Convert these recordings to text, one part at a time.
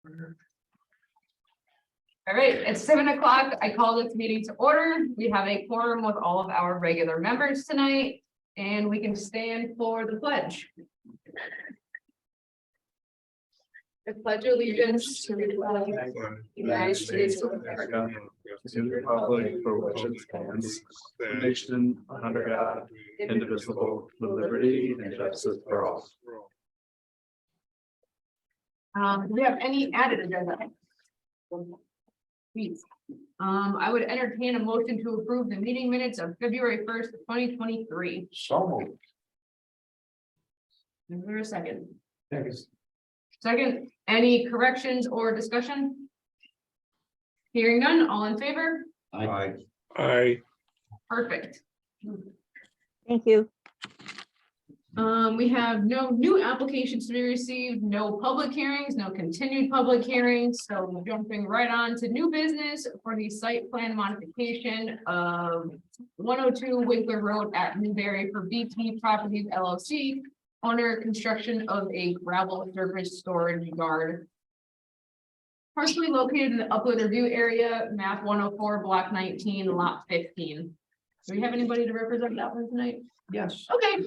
All right, it's 7 o'clock. I call this meeting to order. We have a quorum with all of our regular members tonight, and we can stand for the pledge. I pledge allegiance to the flag of the United States of America, to the republic for which it stands, one nation under God, indivisible, with liberty and justice for all. Do we have any added agenda? Please. I would entertain a motion to approve the meeting minutes of February 1st, 2023. So moved. Is there a second? Thanks. Second, any corrections or discussion? Hearing none, all in favor? Aye. Perfect. Thank you. We have no new applications to be received, no public hearings, no continued public hearings, so we're jumping right on to new business for the site plan modification of 102 Winkler Road at Newberry for BT Properties LLC, owner construction of a gravel surface storage yard. Partially located in the upland review area, map 104, block 19, lot 15. Do we have anybody to represent that one tonight? Yes. Okay.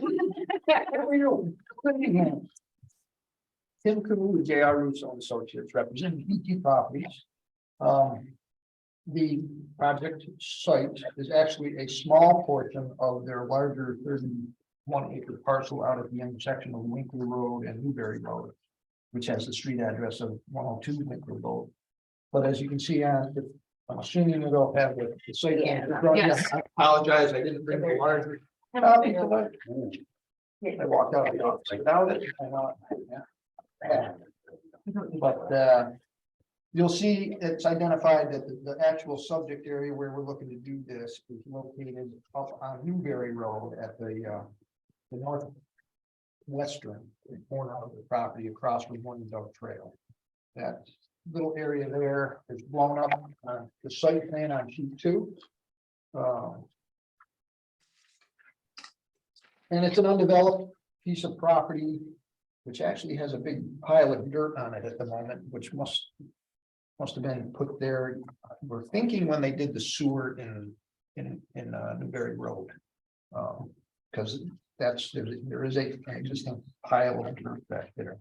Tim Carew, J.R. Russo and Associates, representing BT Properties. The project site is actually a small portion of their larger 31-acre parcel out at the intersection of Winkler Road and Newberry Road, which has the street address of 102 Winkler Road. But as you can see on the, I'm assuming you don't have the site. Yes. I apologize, I didn't bring the larger. I walked out of the office without it. But you'll see it's identified that the actual subject area where we're looking to do this is located up on Newberry Road at the northwestern corner of the property across from Morning Dog Trail. That little area there is blown up on the site plan on sheet 2. And it's an undeveloped piece of property, which actually has a big pile of dirt on it at the moment, which must have been put there. We're thinking when they did the sewer in Newberry Road, because there is an existing pile of dirt back there.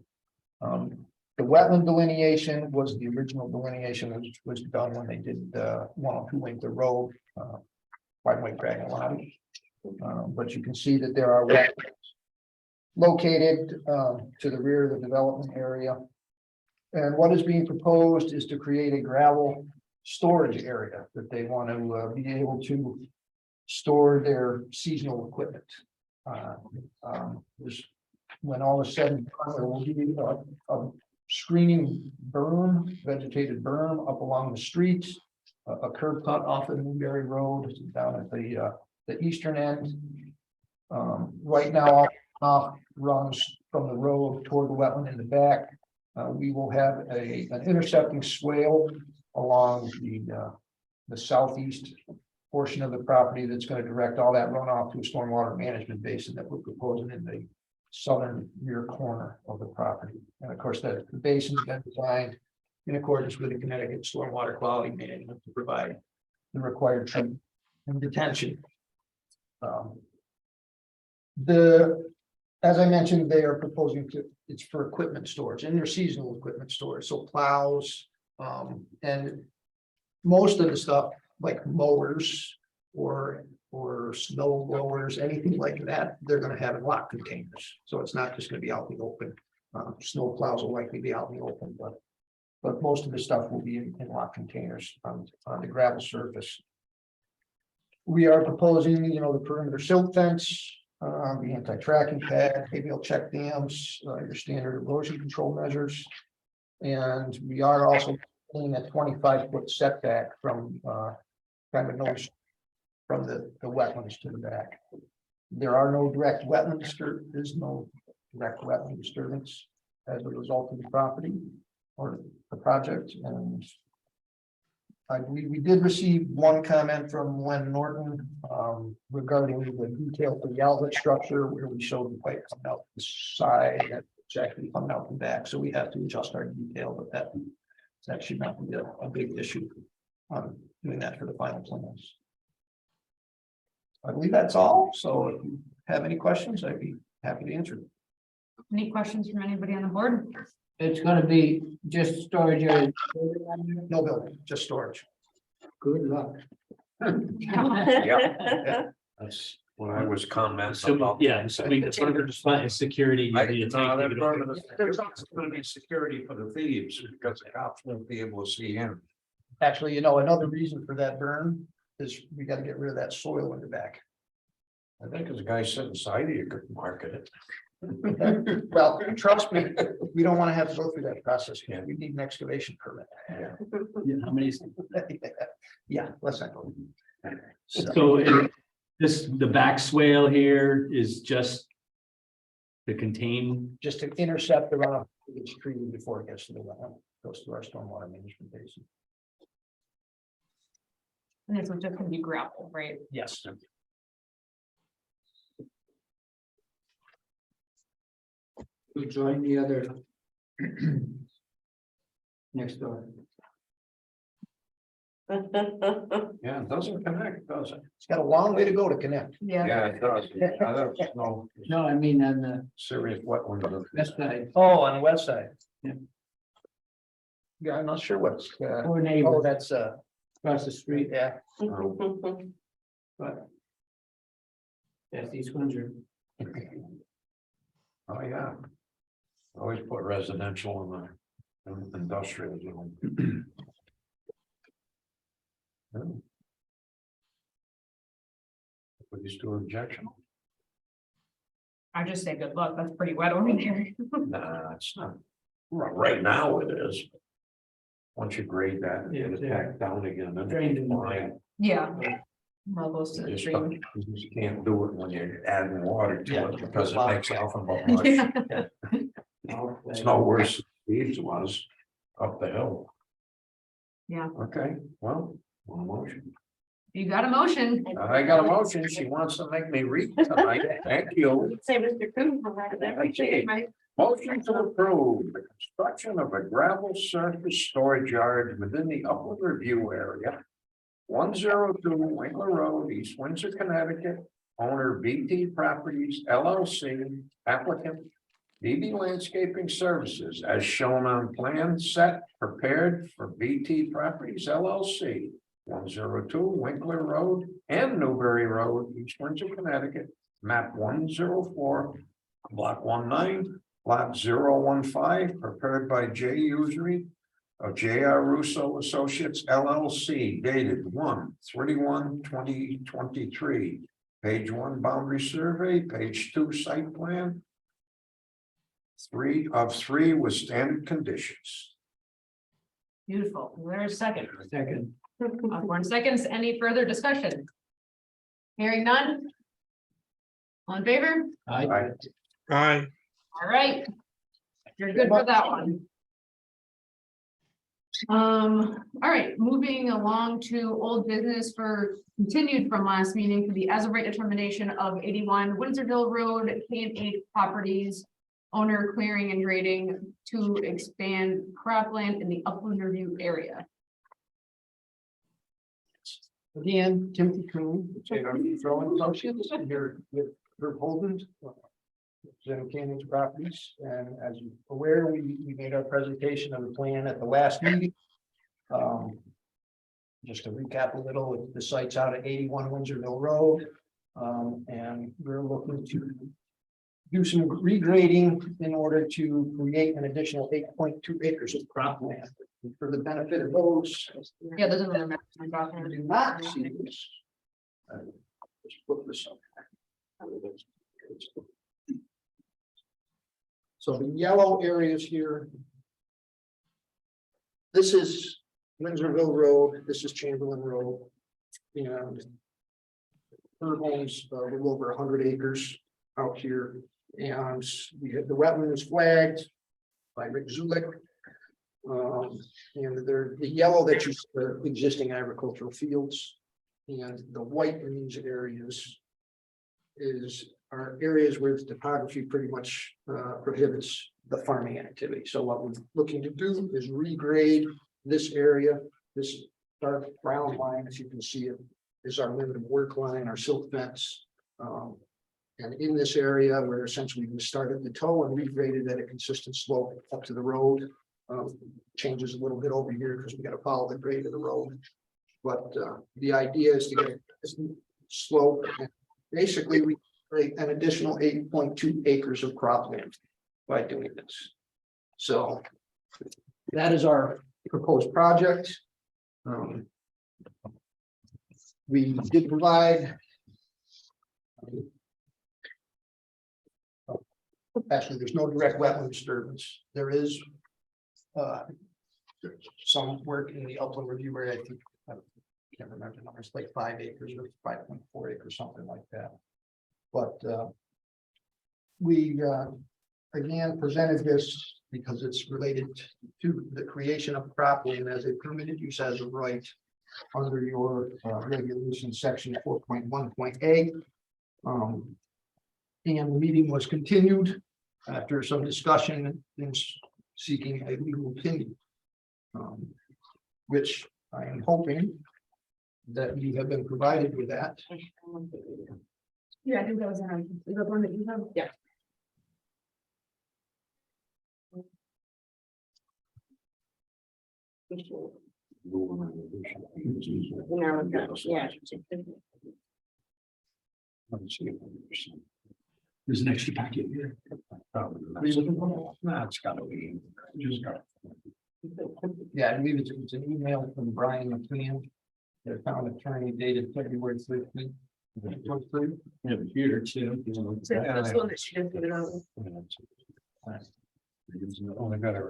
The wetland delineation was the original delineation, which was done when they did 102 Winkler Road, by White Dragon Lobby. But you can see that there are wetlands located to the rear of the development area. And what is being proposed is to create a gravel storage area that they want to be able to store their seasonal equipment. When all is said and done, there will be a screening berm, vegetated berm up along the street, a curb cut off of Newberry Road down at the eastern end. Right now, off runs from the road toward the wetland in the back. We will have an intercepting swale along the southeast portion of the property that's going to direct all that runoff to a stormwater management basin that we're proposing in the southern rear corner of the property. And of course, the basin's been designed in accordance with the Connecticut Stormwater Quality Management to provide the required treatment and detention. As I mentioned, they are proposing it's for equipment storage and their seasonal equipment storage, so plows, and most of the stuff like mowers or snow blowers, anything like that, they're going to have in lock containers. So it's not just going to be out in the open. Snow plows will likely be out in the open, but most of the stuff will be in lock containers on the gravel surface. We are proposing, the perimeter silt fence, the anti-tracking pad, ABL check dams, your standard erosion control measures. And we are also looking at 25-foot setback from from the wetlands to the back. There are no direct wetlands, there's no direct wetland disturbance as a result of the property or the project. And I believe we did receive one comment from Len Norton regarding the detail for the outlet structure, where we showed the pipe coming out the side, that's actually coming out the back. So we have to adjust our detail, but That should not be a big issue on doing that for the final plans. I believe that's all. So if you have any questions, I'd be happy to answer. Any questions from anybody on the board? It's gonna be just storage area. No building, just storage. Good luck. Yeah. That's when I was commenting So, about. yeah, so I mean, that's one of the spot is security. I, you need to no, take that's it part of over. the, there's also gonna be security for the thieves, because the cops won't be able to see him. Actually, you know, another reason for that burn is we gotta get rid of that soil in the back. I think there's a guy sitting inside of you could market it. Well, trust me, we don't wanna have to go through that process again. We need an excavation permit. Yeah, how many? Yeah, let's not go. So this, the back swale here is just to contain, Just to intercept the runoff, it's treated before it gets to the wetland, goes to our stormwater management basin. And this was just gonna be gravel, right? Yes. We join the other. Next door. Yeah, it doesn't connect, does it? It's got a long way to go to connect. Yeah. Yeah, it does. There's no No, I mean on the serious wetland. west side, Oh, on the west side. Yeah. Yeah, I'm not sure what's, or oh, neighbor that's, across the street, yeah, but. Yes, these ones are, Oh, yeah. Always put residential in the industrial zone. What is to objection? I just say good luck. That's pretty wet over there. Nah, it's not. Right now it is. Once you grade that and get it back down again, then Drained in the fine. Yeah. Well, close to You the just stream. you just can't do it when you're adding water Yeah. to it because it makes alpha much. Yeah. It's no worse than Steve's was up the hill. Yeah. Okay, well, one motion. You got a motion. I got a motion. She wants to make me read tonight. Thank you. Say Mr. Coon for that, I appreciate my. Motion to approve the construction of a gravel surface storage yard within the upland review area. 102 Winkler Road, East Windsor, Connecticut. Owner BT Properties LLC, applicant BB Landscaping Services, as shown on plan set prepared for BT Properties LLC. 102 Winkler Road and Newbury Road, East Windsor, Connecticut. Map 104, block 19, lot 015, prepared by J. Usury of J.R. Russo Associates LLC, dated 1/31/2023. Page 1 boundary survey, page 2 site plan. 3 of 3 with standard conditions. Beautiful. There's a second. second, 1 seconds. Any further discussion? Hearing none? All in favor? I, Aye. All right. You're good for that one. All right, moving along to old business for continued from last meeting for the as of right determination of 81 Windsorville Road, K&H Properties. Owner clearing and grading to expand cropland in the upland review area. Again, Timothy Coon, Throwing Associates, here with Herb Holden. Representing Canyon's properties, and as you're aware, we made our presentation of the plan at the last meeting. Just to recap a little, the site's out at 81 Windsorville Road. And we're looking to do some regrading in order to create an additional 8.2 acres of cropland. For the benefit of those Yeah, there's another map. who do not see this. Just put this up. So the yellow areas here. This is Windsorville Road, this is Chamberlain Road. And Herb owns a little over 100 acres out here. And we have the wetlands flagged by Rick Zulik. And they're the yellow that you see are existing agricultural fields. And the white in these areas are areas where the topography pretty much prohibits the farming activity. So what we're looking to do is regrade this area, this dark brown line, as you can see it, is our limit of work line, our silt fence. And in this area, where essentially we started the toe and regraded at a consistent slope up to the road. Changes a little bit over here because we got to follow the grade of the road. But the idea is to get a slope. Basically, we create an additional 8.2 acres of cropland by doing this. So that is our proposed project. We did provide. Actually, there's no direct wetland disturbance. There is some work in the upland review area. I think I can't remember the numbers, like 5 acres or 5.4 acres, something like that. But we again presented this because it's related to the creation of cropland as a permitted use as of right under your regulation section 4.1.a. And the meeting was continued after some discussion in seeking a legal opinion. Which I am hoping that you have been provided with that. Yeah, I think that was the one that you have. Yeah. Yeah. There's an extra packet here. That's gotta be. Just got. Yeah, I believe it's an email from Brian McLean, the town attorney dated February 13th. Yeah, but here too. So that's the one that she did put it on. Only got it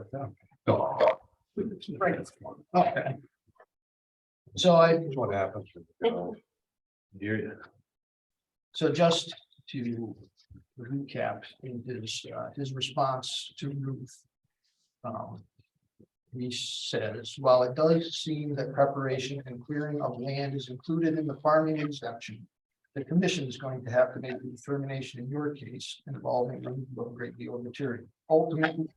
Right. Okay. So I, That's what happens. so just to recap in his response to Ruth. He says, while it does seem that preparation and clearing of land is included in the farming exemption, the commission is going to have to make a determination in your case involving a great deal of material. Ultimately,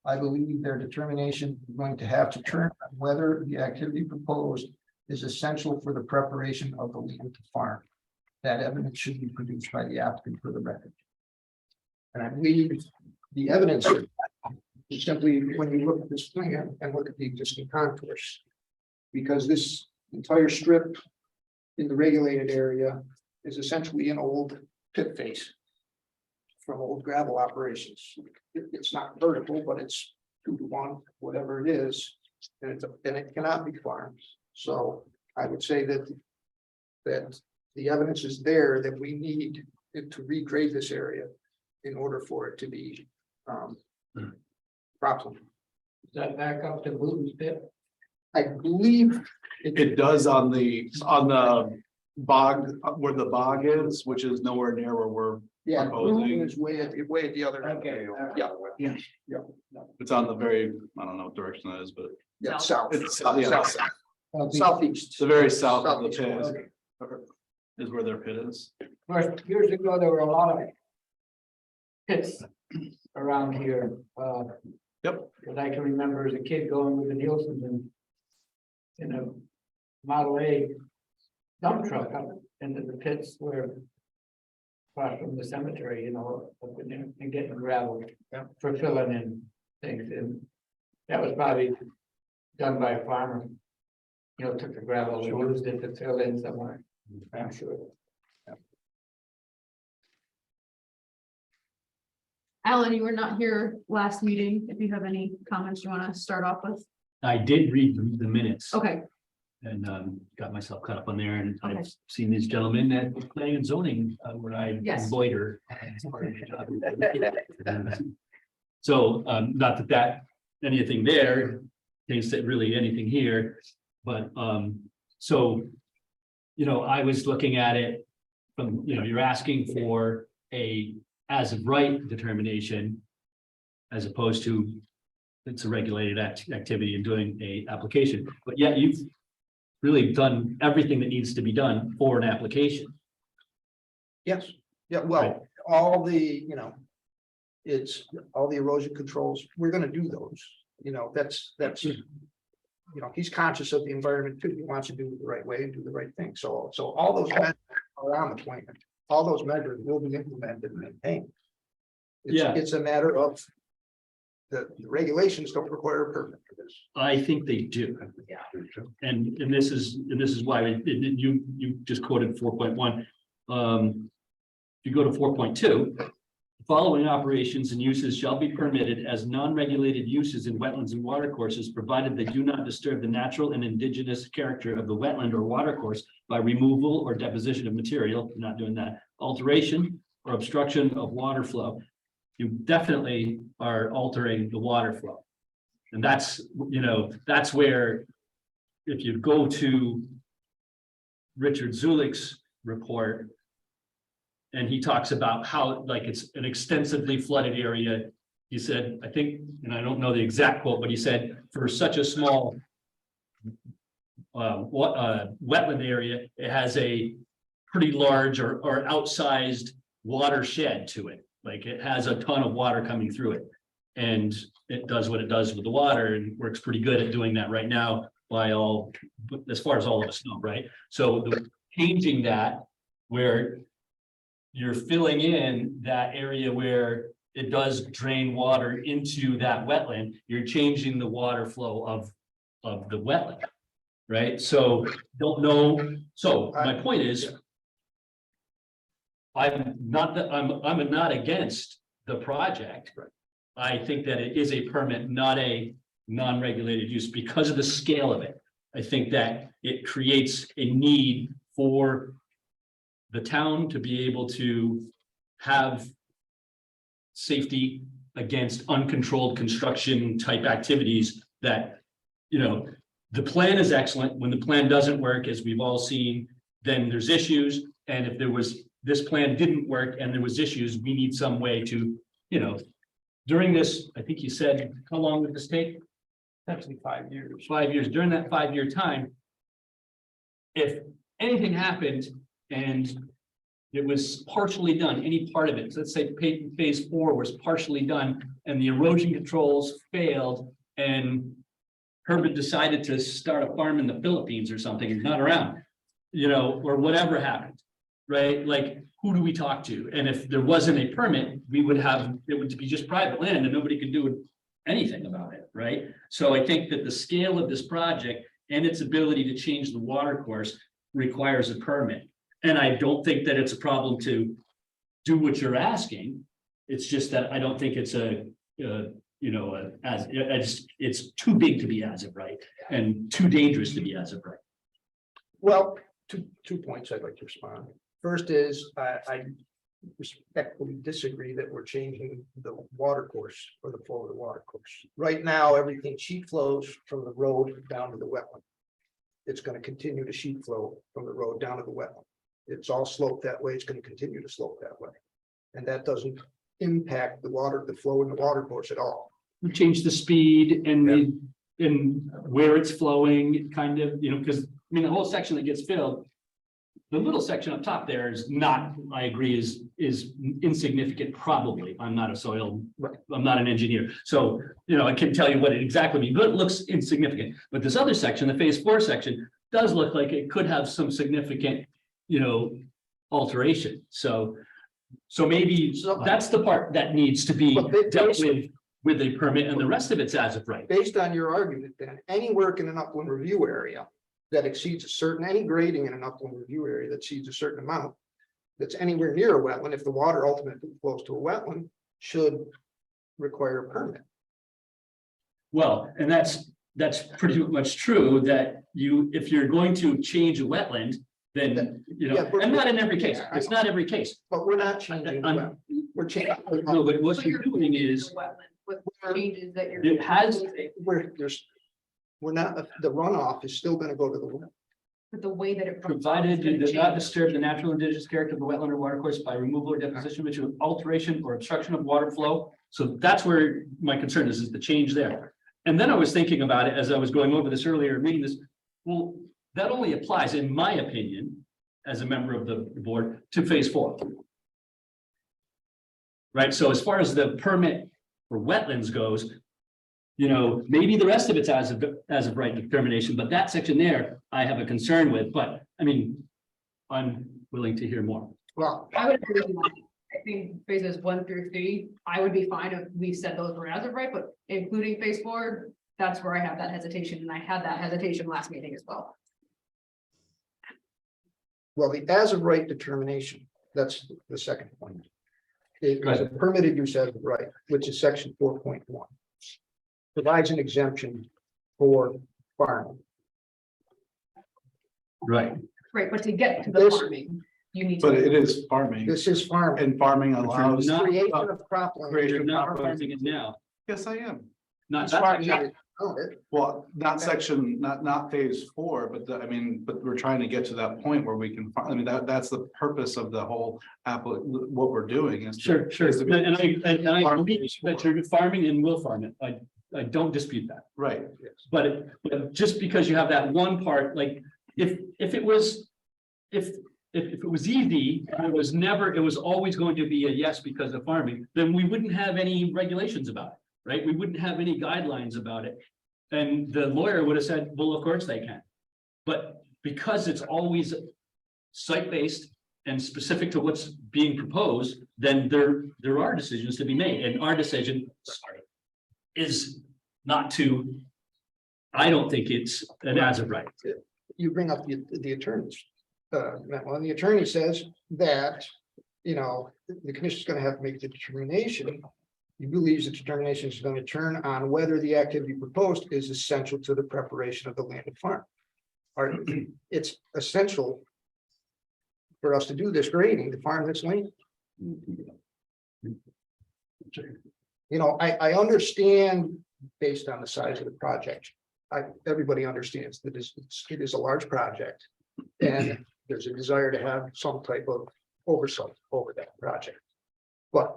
I believe their determination is going to have to turn on whether the activity proposed is essential for the preparation of the land to farm. That evidence should be produced by the applicant for the record. And I believe the evidence is simply when you look at this plan and look at the existing contours. Because this entire strip in the regulated area is essentially an old pit face from old gravel operations. It's not vertical, but it's 2-to-1, whatever it is, and it cannot be farmed. So I would say that the evidence is there that we need it to regrade this area in order for it to be proper. Is that back up to Bluten's pit? I believe It does on the bog, where the bog is, which is nowhere near where we're, yeah, proposing. it's way at the other end. Okay. Yeah. it's on the very, I don't know what direction that is, but Yeah, south. it's, yeah, Southeast. it's the very south of the Southeast. pit is where their pit is. Of course, years ago, there were a lot of pits around here. Yep. Because I can remember as a kid going with the Nielsen's in a Model A dump truck up into the pits where across from the cemetery, you know, up in there and getting gravel for filling in things. And that was probably done by a farmer. You know, took the gravel and used it to fill in somewhere, I'm sure. Alan, you were not here last meeting. If you have any comments you want to start off with. I did read the minutes. Okay, And got myself caught up on there, and Okay. I've seen these gentlemen at planning and zoning where I Yes. loiter. So not that anything there, things that really anything here, but so. You know, I was looking at it from, you know, you're asking for a as of right determination. As opposed to it's a regulated activity and doing a application, but yet you've really done everything that needs to be done for an application. Yes, yeah, well, all the, it's all the erosion controls, we're gonna do those, that's, you know, he's conscious of the environment too. He wants to do it the right way and do the right thing. So all those measures are on the plan. All those measures will be implemented and maintained. Yeah. It's a matter of the regulations don't require a permit for this. I think they do. And this is why you just quoted 4.1. If you go to 4.2, following operations and uses shall be permitted as non-regulated uses in wetlands and watercourses, provided they do not disturb the natural and indigenous character of the wetland or watercourse by removal or deposition of material. You're not doing that. Alteration or obstruction of water flow. You definitely are altering the water flow. And that's, you know, that's where, if you go to Richard Zulick's report, and he talks about how, like, it's an extensively flooded area. He said, I think, and I don't know the exact quote, but he said, for such a small wetland area, it has a pretty large or outsized watershed to it. Like, it has a ton of water coming through it. And it does what it does with the water and works pretty good at doing that right now by all, as far as all of us know, right? So changing that, where you're filling in that area where it does drain water into that wetland, you're changing the water flow of the wetland, right? So don't know. So my point is, I'm not against the project. Right. I think that it is a permit, not a non-regulated use, because of the scale of it. I think that it creates a need for the town to be able to have safety against uncontrolled construction type activities that, you know, the plan is excellent. When the plan doesn't work, as we've all seen, then there's issues. And if this plan didn't work and there was issues, we need some way to, you know, during this, I think you said, how long would this take? Actually, 5 years. 5 years. During that 5-year time, if anything happened and it was partially done, any part of it, so let's say phase 4 was partially done and the erosion controls failed and Herbert decided to start a farm in the Philippines or something, he's not around, you know, or whatever happened, right? Like, who do we talk to? And if there wasn't a permit, it would be just private land and nobody could do anything about it, right? So I think that the scale of this project and its ability to change the water course requires a permit. And I don't think that it's a problem to do what you're asking. It's just that I don't think it's it's too big to be as of right and too dangerous to be as of right. Well, two points I'd like to respond. First is, I respectfully disagree that we're changing the water course or the flow of the water course. Right now, everything sheet flows from the road down to the wetland. It's going to continue to sheet flow from the road down to the wetland. It's all sloped that way. It's going to continue to slope that way. And that doesn't impact the flow in the water course at all. We change the speed and and where it's flowing, kind of, you know, because I mean, the whole section that gets filled, the little section up top there is not, I agree, is insignificant, probably. I'm not a soil, I'm not an engineer. So, you know, I can't tell you what it exactly means, but it looks insignificant. But this other section, the phase 4 section, does look like it could have some significant, you know, alteration. So maybe that's the part that needs to be dealt with a permit, and the rest of it's as of right. Based on your argument, then any work in an upland review area that exceeds any grading in an upland review area that exceeds a certain amount, that's anywhere near a wetland, if the water ultimately flows to a wetland, should require a permit. Well, and that's pretty much true, that if you're going to change a wetland, then, you know, and not in every case, it's not every case. But we're not changing the wetland. We're changing. No, but what you're doing is, With changes that you're. it has, We're not, the runoff is still going to go to the wetland. But the way that it. provided it does not disturb the natural indigenous character of the wetland or watercourse by removal or deposition, which is alteration or obstruction of water flow. So that's where my concern is the change there. And then I was thinking about it as I was going over this earlier, reading this. Well, that only applies, in my opinion, as a member of the board, to phase 4. Right, so as far as the permit for wetlands goes, You know, maybe the rest of it's as of right determination, but that section there, I have a concern with, but I mean, I'm willing to hear more. Well, I would agree with you. I think phases 1 through 3, I would be fine if we said those were as of right, but including phase 4, that's where I have that hesitation, and I had that hesitation last meeting as well. well, the as of right determination, that's the second point. It was a permitted use as of right, which is section 4.1. Provides an exemption for farming. Right. Right, but to get to the This- farming, you need But to, it is farming, This is farming. and farming allows. not- Creation of cropland. You're not farming it now, Yes, I am. not It's that. farming. Oh, Well, not section, not phase 4, but I mean, but we're trying to get to that point where we can, I mean, that's the purpose of the whole what we're doing is. Sure, sure. is to be- And I believe that you're farming and will farm it. I don't dispute that. Right, But just because you have that one part, like, if it was, if it was easy, and it was always going to be a yes because of farming, then we wouldn't have any regulations about it, right? We wouldn't have any guidelines about it. And the lawyer would have said, well, of course they can. But because it's always site-based and specific to what's being proposed, then there are decisions to be made, and our decision, is not to, I don't think it's an as of right. You bring up the attorneys. Well, the attorney says that, you know, the commission's gonna have to make the determination. He believes the determination is gonna turn on whether the activity proposed is essential to the preparation of the land and farm. Or it's essential for us to do this grading, to farm this land. You know, I understand based on the size of the project. Everybody understands that it is a large project. And there's a desire to have some type of oversight over that project. But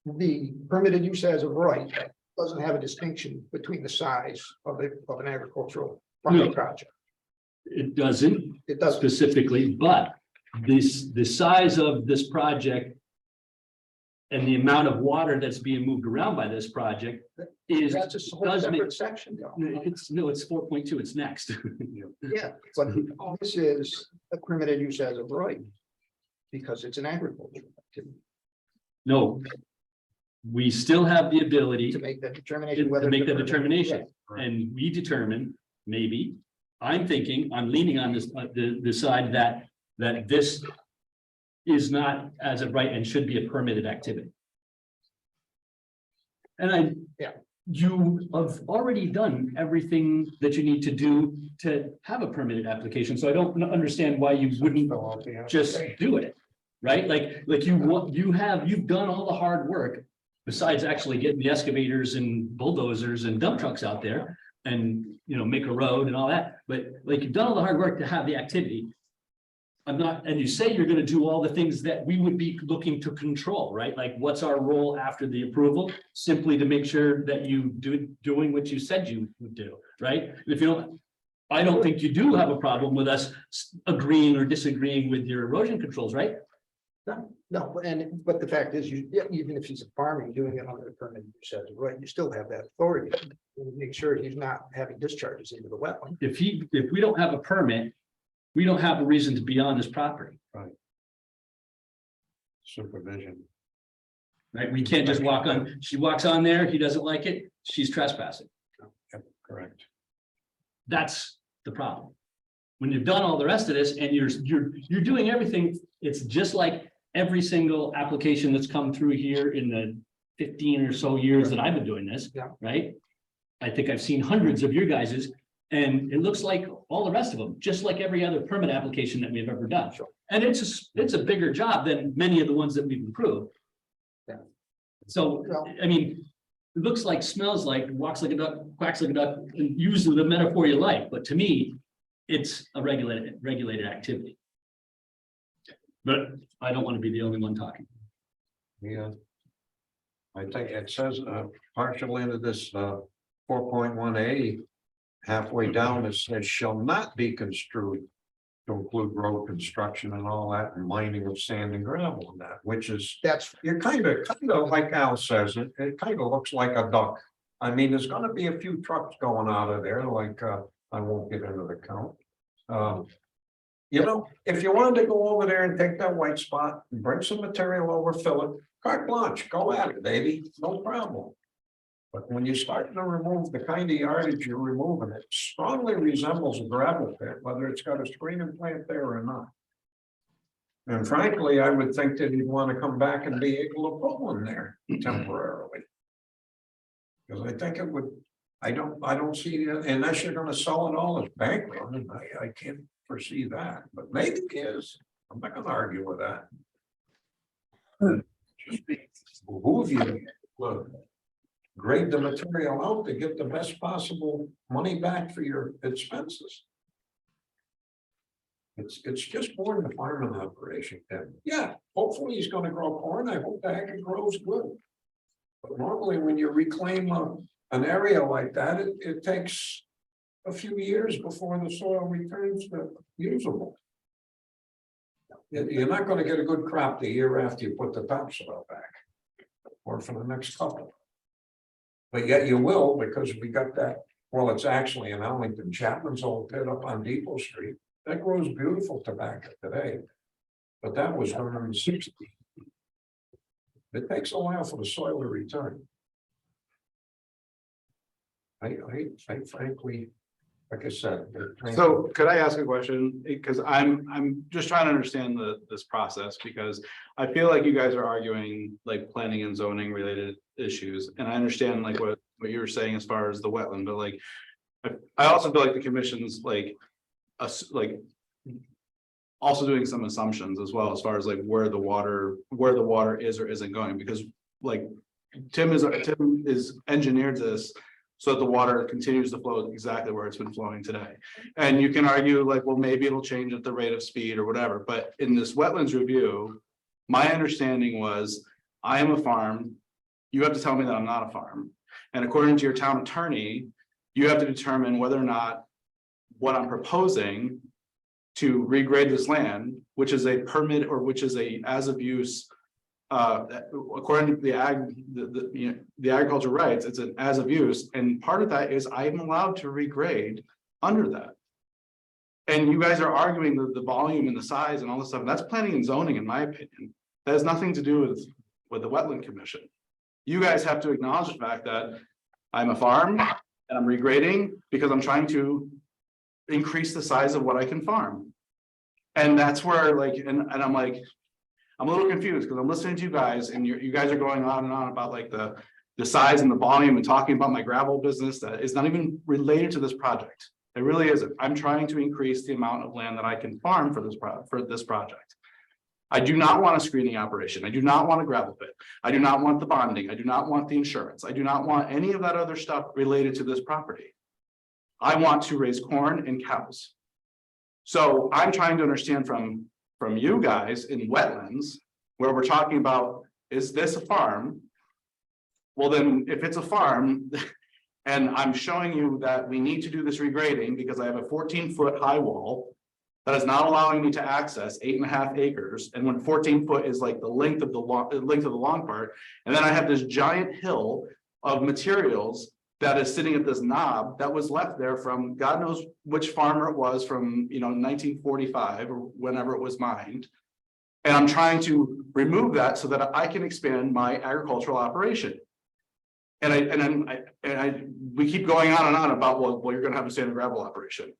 the permitted use as of right doesn't have a distinction between the size of an agricultural farming No. project. It doesn't It does. specifically, but the size of this project and the amount of water that's being moved around by this project is, That's a whole does make- separate section, though. it's 4.2, it's next. Yeah, but this is a permitted use as of right. Because it's an agricultural activity, No. We still have the ability to make that determination to whether. make that the- determination, Right. and we determine, maybe, I'm leaning on this, the side that this is not as of right and should be a permitted activity. And Yeah. you have already done everything that you need to do to have a permitted application, so I don't understand why you wouldn't just do it. Right, like you've done all the hard work, besides actually getting the excavators and bulldozers and dump trucks out there. And, you know, make a road and all that, but like you've done all the hard work to have the activity. And you say you're gonna do all the things that we would be looking to control, right? Like, what's our role after the approval? Simply to make sure that you doing what you said you would do, right? And if you don't, I don't think you do have a problem with us agreeing or disagreeing with your erosion controls, right? No, but the fact is, even if he's a farming doing it under the permit, you said, right, you still have that authority. to Make sure he's not having discharges into the wetland. If we don't have a permit, we don't have a reason to be on this property, Supervision. right? We can't just walk on, she walks on there, he doesn't like it, she's trespassing. Yep, correct. That's the problem. When you've done all the rest of this and you're doing everything, it's just like every single application that's come through here in the 15 or so years that I've been doing this, Yeah. right? I think I've seen hundreds of your guys's, and it looks like all the rest of them, just like every other permit application that we've ever done. Sure. And it's a bigger job than many of the ones that we've approved. Yeah. So, Well- I mean, it looks like, smells like, walks like a duck, quacks like a duck, and use the metaphor you like, but to me, it's a regulated activity. But I don't want to be the only one talking. Yeah. I think it says partial into this 4.1A. Halfway down, it says shall not be construed to include road construction and all that, and mining of sand and gravel and that, which is, That's, you're kind of like Al says, it kind of looks like a duck I mean, there's gonna be a few trucks going out of there, like, I won't get into the count. You know, if you wanted to go over there and take that white spot and bring some material over, fill it, carte blanche, go at it, baby, no problem. But when you start to remove the kind of yardage you're removing, it strongly resembles a gravel pit, whether it's got a screening plant there or not. And frankly, I would think that he'd want to come back and be able to put one there temporarily. Because I think it would, I don't see that unless you're gonna sell it all as bank run, I can't foresee that, but maybe it is. I'm not gonna argue with that. Just behoove you to grade the material out to get the best possible money back for your expenses. It's just more than a farming operation, Tim. Yeah, hopefully he's gonna grow corn. I hope the heck it grows good. But normally when you reclaim an area like that, it takes a few years before the soil returns to usable. You're not gonna get a good crop the year after you put the topsoil back. Or for the next couple. But yet you will, because we got that, well, it's actually in Ellington, Chapman's old pit up on Depot Street. That grows beautiful tobacco today. But that was 160. It takes a while for the soil to return. I frankly, like I said. So could I ask a question? Because I'm just trying to understand this process, because I feel like you guys are arguing like planning and zoning related issues. And I understand like what you were saying as far as the wetland, but like, I also feel like the commission's like, also doing some assumptions as well, as far as like where the water is or isn't going, because like Tim is engineered this so that the water continues to flow exactly where it's been flowing today. And you can argue like, well, maybe it'll change at the rate of speed or whatever, but in this wetlands review, my understanding was, I am a farm, you have to tell me that I'm not a farm. And according to your town attorney, you have to determine whether or not what I'm proposing to regrade this land, which is a permit or which is a as of use. According to the agriculture rights, it's an as of use, and part of that is I'm allowed to regrade under that. And you guys are arguing the volume and the size and all this stuff, and that's planning and zoning, in my opinion. That has nothing to do with the wetland commission. You guys have to acknowledge the fact that I'm a farm and I'm regrading because I'm trying to increase the size of what I can farm. And that's where like, and I'm like, I'm a little confused because I'm listening to you guys and you guys are going on and on about like the size and the volume and talking about my gravel business that is not even related to this project. It really isn't. I'm trying to increase the amount of land that I can farm for this project. I do not want a screening operation. I do not want a gravel pit. I do not want the bonding. I do not want the insurance. I do not want any of that other stuff related to this property. I want to raise corn and cows. So I'm trying to understand from you guys in wetlands, where we're talking about, is this a farm? Well, then if it's a farm, and I'm showing you that we need to do this regrading because I have a 14-foot high wall that is not allowing me to access 8.5 acres. And when 14 foot is like the length of the long part, and then I have this giant hill of materials that is sitting at this knob that was left there from God knows which farmer it was from, 1945 or whenever it was mined. And I'm trying to remove that so that I can expand my agricultural operation. And we keep going on and on about, well, you're going to have a sand and gravel operation.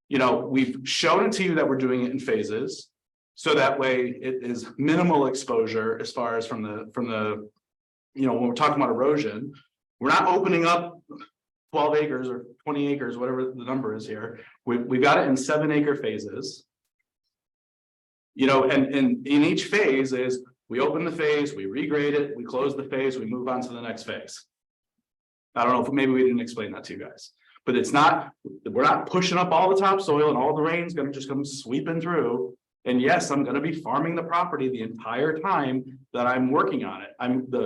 We've shown it to you that we're doing it in phases. So that way it is minimal exposure as far as from the, when we're talking about erosion, we're not opening up 12 acres or 20 acres, whatever the number is here. We've got it in 7-acre phases. And in each phase is we open the phase, we regrade it, we close the phase, we move on to the next phase. I don't know if maybe we didn't explain that to you guys, but we're not pushing up all the topsoil and all the rain's gonna just come sweeping through. And yes, I'm gonna be farming the property the entire time that I'm working on it.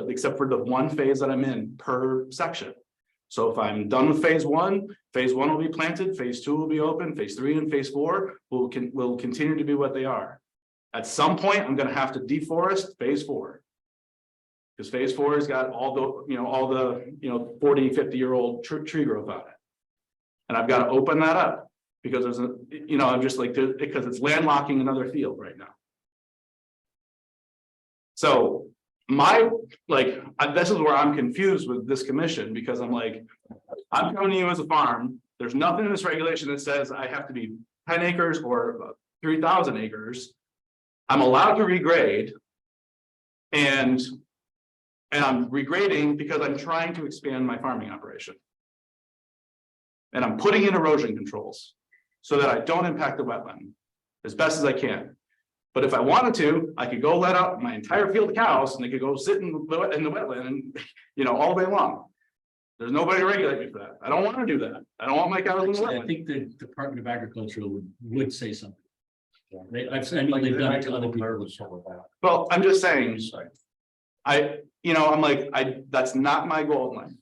Except for the one phase that I'm in per section. So if I'm done with phase one will be planted, phase 2 will be open, phase 3 and phase 4 will continue to be what they are. At some point, I'm gonna have to deforest phase 4. Because phase 4 has got all the 40, 50-year-old tree growth on it. And I've got to open that up because there's I'm just like, because it's landlocking another field right now. So this is where I'm confused with this commission, because I'm like, I'm coming to you as a farm. There's nothing in this regulation that says I have to be 10 acres or 3,000 acres. I'm allowed to regrade. And I'm regrading because I'm trying to expand my farming operation. And I'm putting in erosion controls so that I don't impact the wetland as best as I can. But if I wanted to, I could go let out my entire field of cows and they could go sit in the wetland and, all day long. There's nobody to regulate me for that. I don't want to do that. I don't want my cows in the I wetland. think the Department of Agriculture would say something. I've they've done it to other people. Well, I'm just saying, I'm like, that's not my goal line.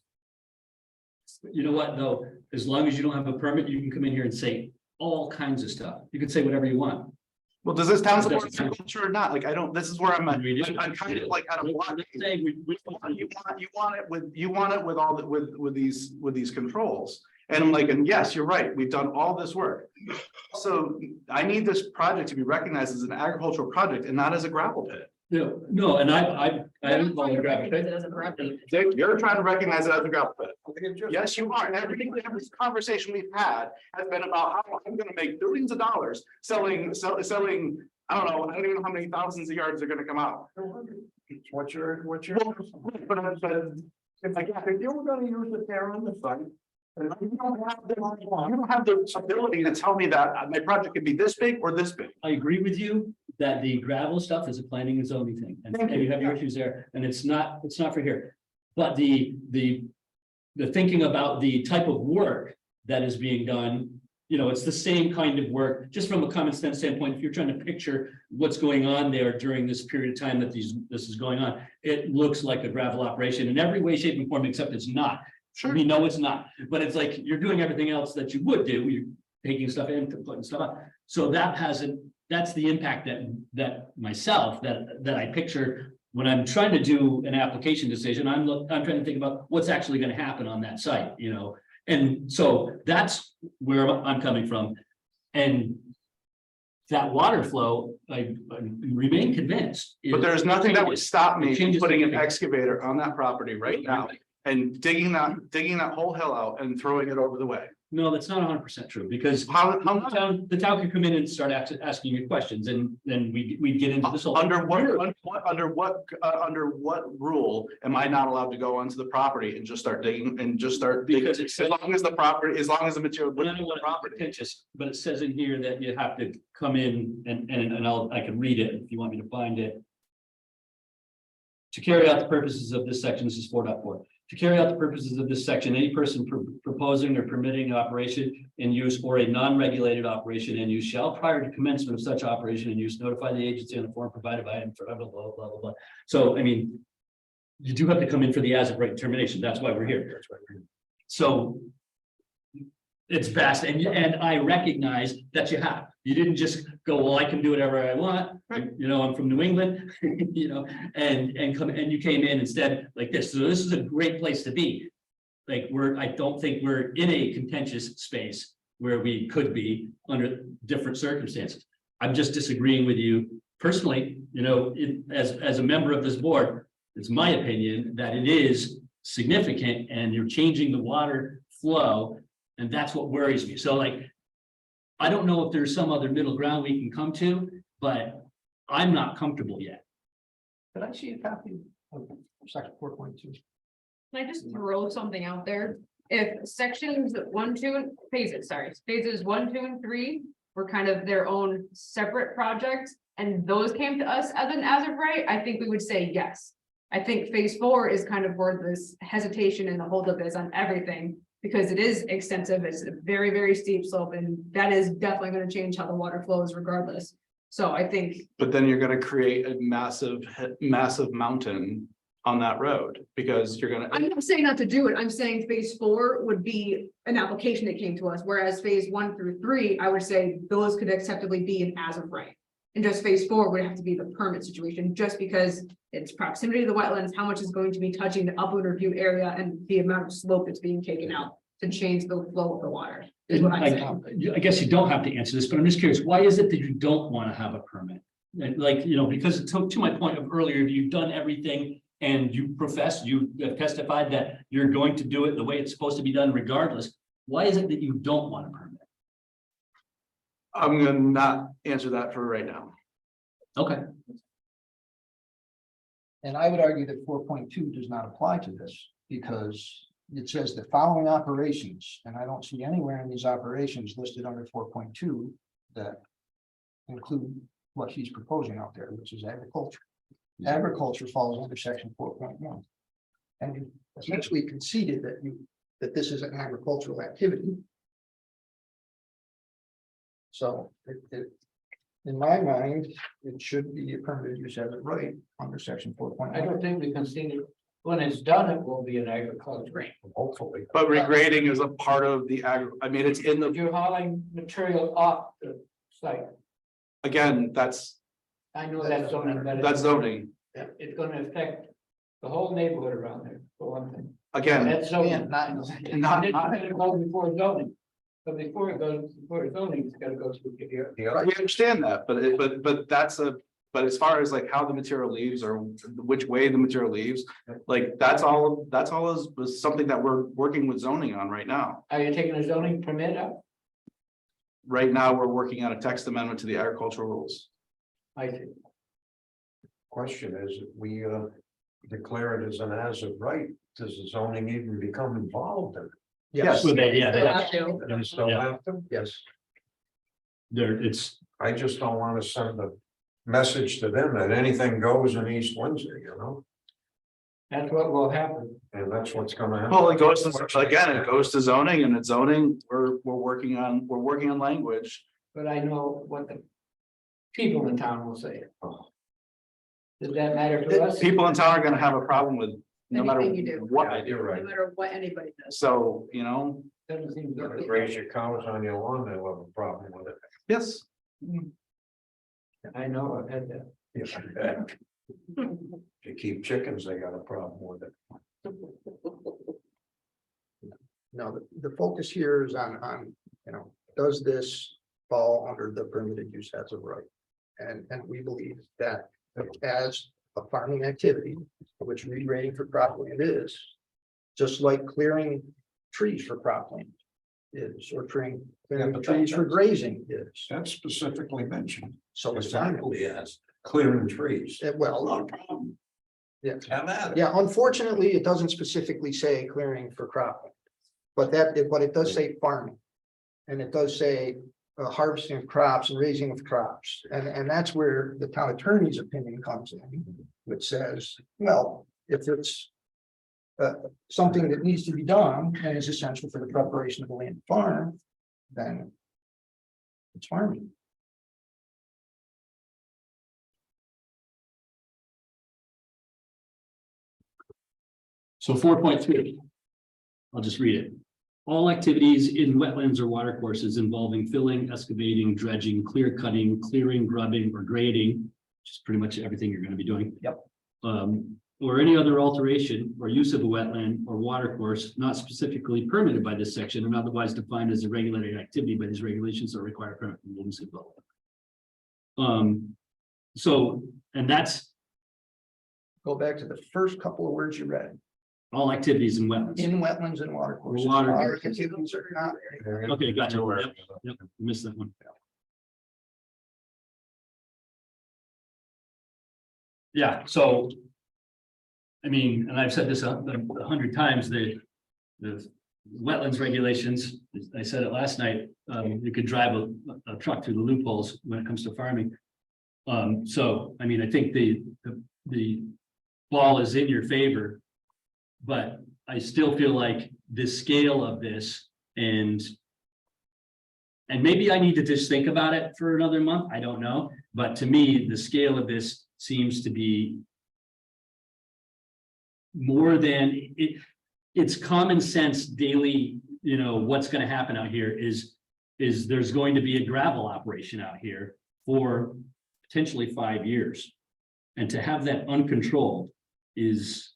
You know what, though, as long as you don't have a permit, you can come in here and say all kinds of stuff. You can say whatever you want. Well, does this town support agriculture or not? Like, this is where I'm kind of like at a block. Saying You want it with all with these controls. And I'm like, and yes, you're right. We've done all this work. So I need this project to be recognized as an agricultural project and not as a gravel pit. No, and I haven't called it a gravel pit. It doesn't gravel. Dick, you're trying to recognize it as a gravel pit. Yes, you are. And everything this conversation we've had has been about how I'm going to make billions of dollars selling. I don't even know how many thousands of yards are going to come out. What's your? But if you're going to use it there on the site, and you don't have the ability to tell me that my project could be this big or this big. I agree with you that the gravel stuff is a planning and zoning thing, and you have your issues there, and it's not for here. But the thinking about the type of work that is being done, it's the same kind of work, just from a common sense standpoint. If you're trying to picture what's going on there during this period of time that this is going on, it looks like a gravel operation in every way, shape, and form, except it's not. Sure. We know it's not, but it's like you're doing everything else that you would do. You're taking stuff in, putting stuff up. So that's the impact that I picture when I'm trying to do an application decision. I'm trying to think about what's actually going to happen on that site, and so that's where I'm coming from. And that water flow, I remain convinced. But there's nothing that would stop me from putting an everything. excavator on that property right now and digging that whole hill out and throwing it over the way. No, that's not 100% true, because How the town could come in and start asking you questions, and then we'd get into this whole. under what rule am I not allowed to go onto the property and just start digging Because it says- as long as the material Well, I don't want to be pretentious, but it says in here that you have to come in and I can read it if you want me to find it. To carry out the purposes of this section, this is 4.4. To carry out the purposes of this section, any person proposing or permitting an operation in use or a non-regulated operation in use shall, prior to commencement of such operation in use, notify the agency on the form provided by him for blah, blah, blah, blah, blah. So, I mean, you do have to come in for the as of right determination. That's why we're here. So it's vast, and I recognize that you have. You didn't just go, well, I can do whatever I want. I'm from New England, and you came in instead like this. So this is a great place to be. Like I don't think we're in a contentious space where we could be under different circumstances. I'm just disagreeing with you personally, as a member of this board. It's my opinion that it is significant and you're changing the water flow. And that's what worries me. So I don't know if there's some other middle ground we can come to, but I'm not comfortable yet. Could I see a copy of section 4.2? Can I just throw something out there? If sections 1, 2, phases 1, 2, and 3 were kind of their own separate projects, and those came to us as of right, I think we would say yes. I think phase 4 is kind of where this hesitation and the holdup is on everything, because it is extensive. It's a very, very steep slope, and that is definitely going to change how the water flows regardless. So I think. But then you're going to create a massive mountain on that road, because you're going to. I'm not saying not to do it. I'm saying phase 4 would be an application that came to us, whereas phase 1 through 3, I would say those could acceptably be an as of right. And just phase 4 would have to be the permit situation, just because it's proximity to the wetlands, how much is going to be touching the upland review area and the amount of slope that's being taken out to change the flow of the water. Is what I'm saying. I guess you don't have to answer this, but I'm just curious, why is it that you don't want to have a permit? And like, you know, because to my point of earlier, you've done everything and you have testified that you're going to do it the way it's supposed to be done regardless. Why is it that you don't want a permit? I'm gonna not answer that for right now. Okay, And I would argue that 4.2 does not apply to this because it says the following operations, and I don't see anywhere in these operations listed under 4.2 that include what he's proposing out there, which is agriculture. Agriculture falls under section 4.1. And you essentially conceded that this is an agricultural activity. So in my mind, it should be a permitted use as a right under section 4.1. I don't think we can see it. When it's done, it will be an agriculture. Hopefully. But regrading is a part of the I mean, it's in If the, you're hauling material off the site, again, that's I know that's zoning, but that's zoning. it's gonna affect the whole neighborhood around there, for one thing. Again, That's zoning. Not- not- It's gonna go before zoning. But before it goes, before zoning, it's gotta go through here. The other we understand that, but that's but as far as like how the material leaves or which way the material leaves, like that's all is something that we're working with zoning on right now. Are you taking a zoning permit up? Right now, we're working on a text amendment to the agricultural rules. I see. question is, if we declare it as an as of right, does the zoning even become involved in it? Yes. well, they have, They still Yeah. have to? Yes. it's, I just don't want to send a message to them that anything goes in East Windsor, you know, That's what will happen. and that's what's gonna happen. Well, it goes to, again, it goes to zoning and it's zoning, we're working on language. But I know what the people in town will say. Oh. Does that matter to us? People in town are gonna have a problem with no matter Anything you do. what Yeah, I do, you're right. No matter what anybody does. so, you know, Doesn't seem to be. Raise your cows on your lawn, they'll have a problem with it. yes. I know, I've had that. Yeah. If you keep chickens, they got a problem with it. No, the focus here is on, does this fall under the permitted use as of right? And we believe that as a farming activity, which regrading for cropland is, just like clearing trees for cropland is, or clearing but trees for grazing is. That's specifically mentioned, So it's farming. exactly as clearing trees. Well, Not a problem. yeah. Have at it. Yeah, unfortunately, it doesn't specifically say clearing for cropland. But it does say farming. And it does say harvesting of crops and raising of crops. And that's where the town attorney's opinion comes in, which says, well, if it's something that needs to be done and is essential for the preparation of the land to farm, then it's farming. so 4.3. I'll just read it. All activities in wetlands or watercourses involving filling, excavating, dredging, clear cutting, clearing, grubbing, or grading, which is pretty much everything you're going to be doing. Yep. Or any other alteration or use of a wetland or watercourse not specifically permitted by this section and otherwise defined as a regulated activity by these regulations or require permit from the municipal. So, and that's Go back to the first couple of words you read, all activities in wetlands. in wetlands and watercourses. Water- Our activities are not- Okay, gotcha. Yep, missed that one. Yeah, so. I mean, and I've said this 100 times, the wetlands regulations, I said it last night, you could drive a truck through the loopholes when it comes to farming. So, I mean, I think the ball is in your favor. But I still feel like the scale of this and maybe I need to just think about it for another month. I don't know. But to me, the scale of this seems to be more than it's common sense daily, what's going to happen out here is there's going to be a gravel operation out here for potentially 5 years. And to have that uncontrolled is,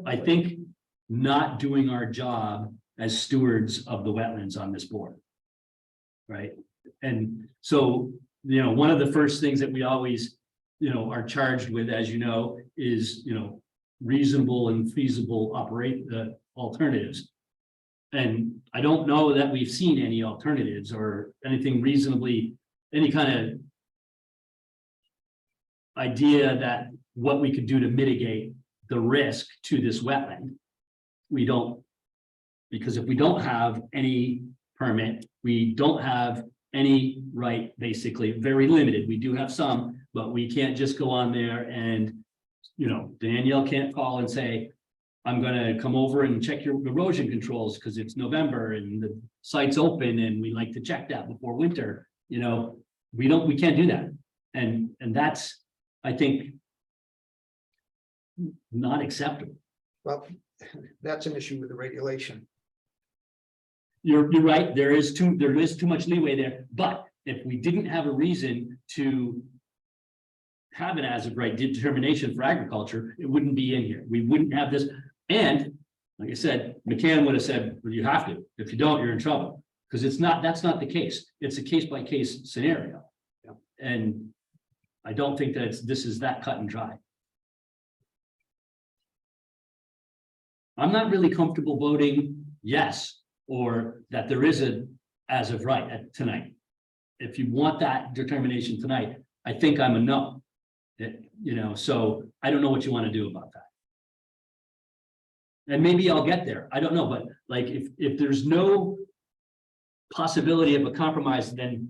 I think, not doing our job as stewards of the wetlands on this board. Right? And so, one of the first things that we always, are charged with, as you know, is, reasonable and feasible alternatives. And I don't know that we've seen any alternatives or anything reasonably, any kind of idea that what we could do to mitigate the risk to this wetland. We don't, because if we don't have any permit, we don't have any right, basically, very limited. We do have some, but we can't just go on there and, Danielle can't call and say, I'm gonna come over and check your erosion controls because it's November and the site's open and we like to check that before winter. We can't do that. And that's, I think, not acceptable. Well, that's an issue with the regulation. You're right, there is too much leeway there, but if we didn't have a reason to have an as of right determination for agriculture, it wouldn't be in here. We wouldn't have this. And like I said, McCann would have said, well, you have to. If you don't, you're in trouble. Because that's not the case. It's a case by case scenario. Yeah. And I don't think that this is that cut and dry. I'm not really comfortable voting yes, or that there is a as of right tonight. If you want that determination tonight, I think I'm a no. So I don't know what you want to do about that. And maybe I'll get there. I don't know, but like if there's no possibility of a compromise than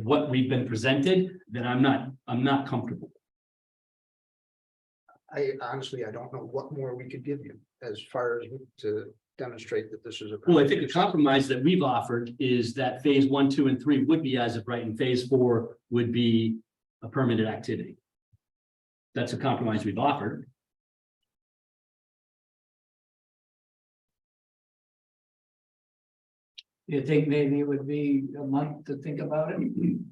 what we've been presented, then I'm not comfortable. I honestly don't know what more we could give you as far as to demonstrate that this is a. Well, I think the compromise that we've offered is that phase 1, 2, and 3 would be as of right, and phase 4 would be a permitted activity. That's a compromise we've offered. You think maybe it would be a month to think about it,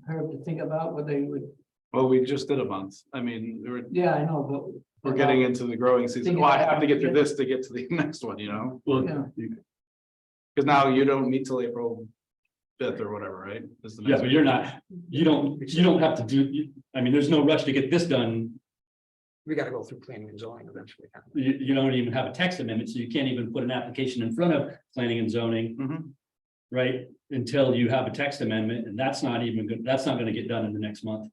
Herb, to think about whether you would, Well, we just did a month. I mean, yeah, I know, but. we're getting into the growing season. Think Well, I about- have to get through this to get to the next one, Well, Yeah. because now you don't meet till April 5th or whatever, right? Is the yeah, next but you're not, you don't have to do, I mean, there's no rush to get this done. We gotta go through planning and zoning eventually. You don't even have a text amendment, so you can't even put an application in front of planning and zoning. Mhm. Right, until you have a text amendment, and that's not even good, that's not gonna get done in the next month.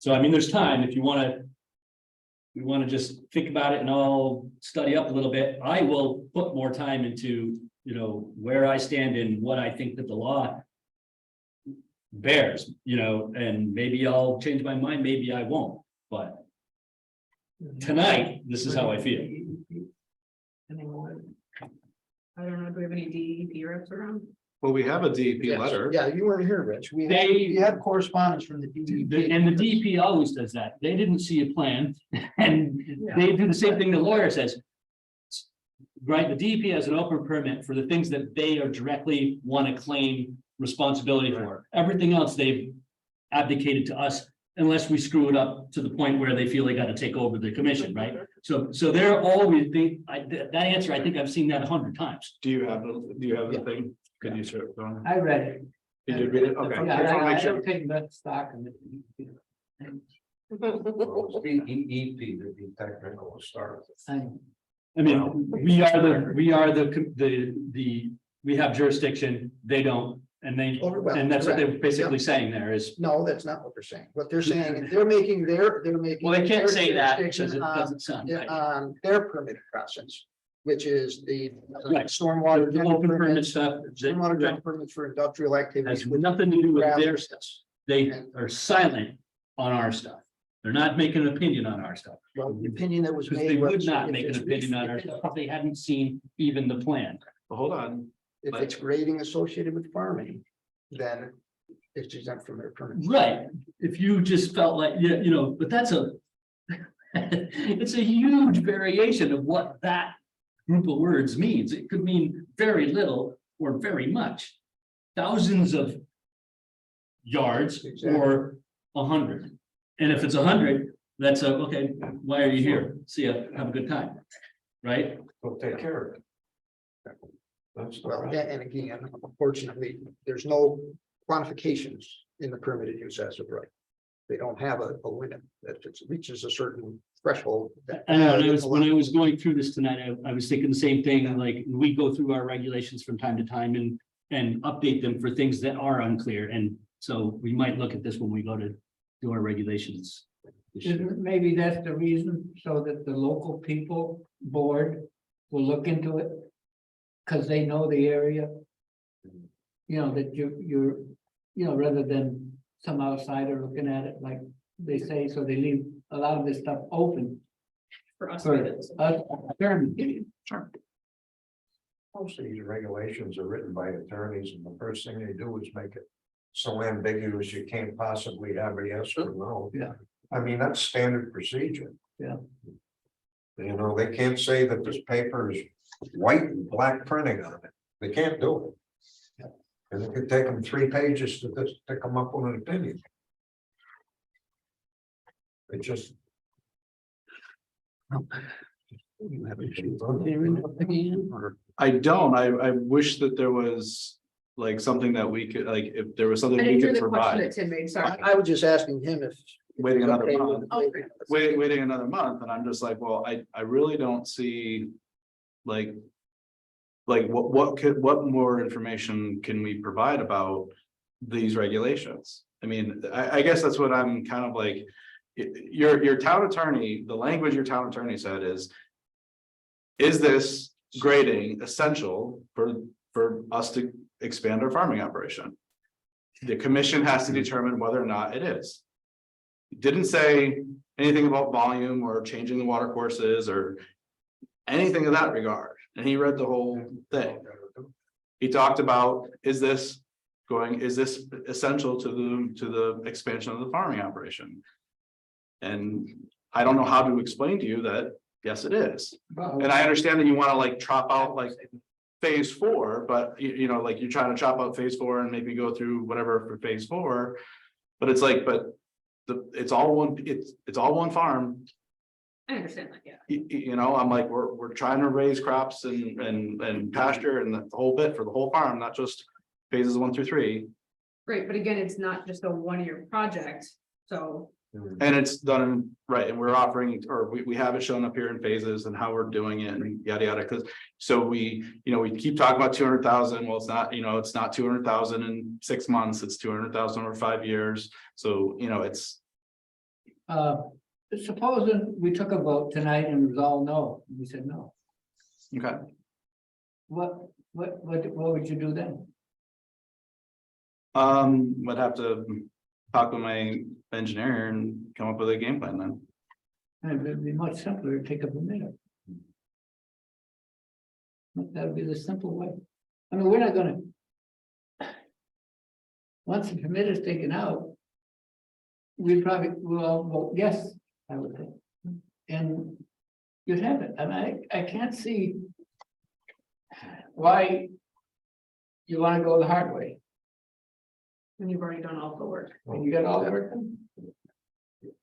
So I mean, there's time if you we wanna just think about it and all study up a little bit. I will put more time into, where I stand and what I think that the law bears, and maybe I'll change my mind, maybe I won't, but tonight, this is how I feel. I don't know, do we have any DEP reps around? Well, we have a DEP Yes. letter. Yeah, you weren't here, Rich. We They- had correspondence from the DEP. And the DP always does that. They didn't see a plan and they do the same thing the lawyer says. Right, the DEP has an open permit for the things that they are directly want to claim responsibility for. Everything else they've abdicated to us unless we screw it up to the point where they feel they got to take over the commission, right? So they're always, that answer, I think I've seen that 100 times. Do you have the thing? Could you share it? Dawn? I read it. Did you read it? Okay. Yeah, Just wanna I make sure. don't take that stock in it. Well, it's DEP to be technical to start with. I mean, we have jurisdiction, they don't, and and that's what they're basically saying there is, No, that's not what they're saying. What they're saying, they're making. well, they can't their say that jurisdiction because it on- doesn't sound right. On their permitting process, which is the Right. stormwater. The open permit stuff, Stormwater that general permits for industrial has activities. nothing to do with gravel. their stuff. They are silent on our stuff. They're not making an opinion on our stuff. Well, the opinion that was Because made. they would was not if make an it's- opinion on our stuff if they hadn't seen even the plan. Well, hold on. If it's grading associated with farming, then it's exempt from their permit. Right, if you just felt like, but that's it's a huge variation of what that group of words means. It could mean very little or very much. Thousands of yards or 100. And if it's 100, that's okay, why are you here? See ya, have a good time, right? We'll take care of it. That's the Well, problem. and again, unfortunately, there's no quantifications in the permitted use as of right. They don't have a limit that if it reaches a certain threshold. I know, when I was going through this tonight, I was thinking the same thing, like, we go through our regulations from time to time and update them for things that are unclear, and so we might look at this when we go to do our regulations. this year. Isn't maybe that's the reason, so that the local people board will look into it? Cause they know the area. You know, that you're, rather than some outsider looking at it like they say, so they leave a lot of this stuff open For us. for it us. is. Sure. Most of these regulations are written by attorneys, and the first thing they do is make it so ambiguous you can't possibly have a yes or no. Yeah. I mean, that's standard procedure. Yeah. You know, they can't say that this paper is white and black printing on it. They can't do it. And it could take them 3 pages to come up with an opinion. It just. I don't, I wish that there was like something that we could, like, if there was something I we didn't hear could the question provide. that Tim made, sorry. I was just asking him if. Waiting another okay month. with- Oh, Waiting another month, and I'm just like, well, I really don't see. Like what more information can we provide about these regulations? I mean, I guess that's what I'm kind of like. Your town attorney, the language your town attorney said is. Is this grading essential for us to expand our farming operation? The commission has to determine whether or not it is. Didn't say anything about volume or changing the water courses or anything of that regard. And he read the whole thing. He talked about, is this essential to the expansion of the farming operation? And I don't know how to explain to you that, yes, it is. And I understand that you want to like chop out like phase 4, but you know, like you're trying to chop out phase 4 and maybe go through whatever for phase 4. But it's like, it's all one farm. I understand that, yeah. You know, I'm like, we're trying to raise crops and pasture and the whole bit for the whole farm, not just phases 1 through 3. Right, but again, it's not just a 1-year project, so. And it's done right, and we're offering, or we have it shown up here in phases and how we're doing it and yada yada. Because so we keep talking about 200,000. Well, it's not, it's not 200,000 in 6 months. It's 200,000 over 5 years. So it's. Supposing we took a vote tonight and it was all no, we said no, Okay. what would you do then? Would have to talk with my engineer and come up with a game plan then. And it'd be much simpler to take up a minute. That would be the simple way. I mean, we're not gonna. Once the permit is taken out. We probably will all vote yes, I would think. And you'd have it. I mean, I can't see. Why. You wanna go the hard way, And you've already done all the work. and you got all the work done.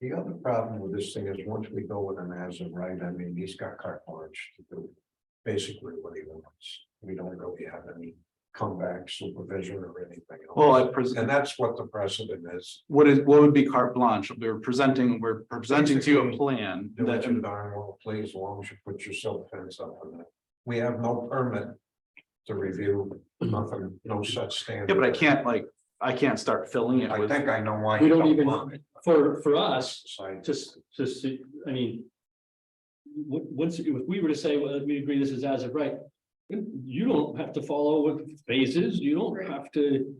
The other problem with this thing is once we go with an as of right, I mean, he's got carte blanche to do basically what he wants. We don't really have any comeback supervision or anything else. Well, And that's what the precedent is. what would be carte blanche? We're presenting to you a plan Do what you that, darn well please, as long as you put your silk fence up on that. We have no permit to review, nothing, no such standard. yeah, but I can't start filling it I with. think I know why. We you don't even, want it. for us, Decide. just, I mean. Once, if we were to say, well, we agree this is as of right. You don't have to follow with phases, you don't Right. have to,